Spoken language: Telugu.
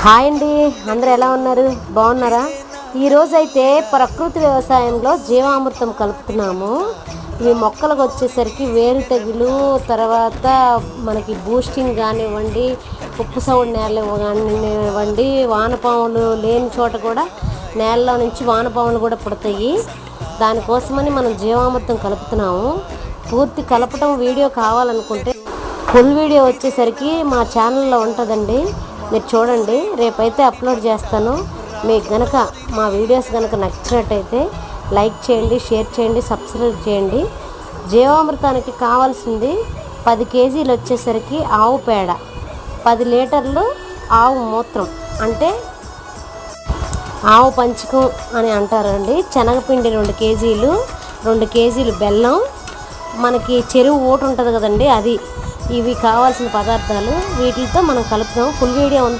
హాయ్ అండి, అందరూ ఎలా ఉన్నారు? బాగున్నారా? ఈరోజైతే ప్రకృతి వ్యవసాయంలో జీవామృతం కలుపుతున్నాము. ఇవి మొక్కలకు వచ్చేసరికి వేరు తెగులు, తర్వాత మనకి బూస్టింగ్ కానివ్వండి, ఉప్పు సౌడు నేల కానివ్వండి, వానపాములు లేని చోట కూడా నేలలో నుంచి వానపాములు కూడా పుడతాయి. దానికోసమని మనం జీవామృతం కలుపుతున్నాము. పూర్తి కలపటం వీడియో కావాలనుకుంటే ఫుల్ వీడియో వచ్చేసరికి మా ఛానల్లో ఉంటుందండి, మీరు చూడండి. రేపైతే అప్లోడ్ చేస్తాను. మీకు గనక మా వీడియోస్ కనుక నచ్చినట్టయితే లైక్ చేయండి, షేర్ చేయండి, సబ్స్క్రైబ్ చేయండి. జీవామృతానికి కావాల్సింది 10 కేజీలు వచ్చేసరికి ఆవు పేడ, 10 లీటర్లు ఆవు మూత్రం, అంటే ఆవు పంచకం అని అంటారండి. శనగపిండి 2 కేజీలు, 2 కేజీలు బెల్లం, మనకి చెరువు ఓటు ఉంటుంది కదండి, అది. ఇవి కావాల్సిన పదార్థాలు. వీటితో మనం కలుపుతాం. Full video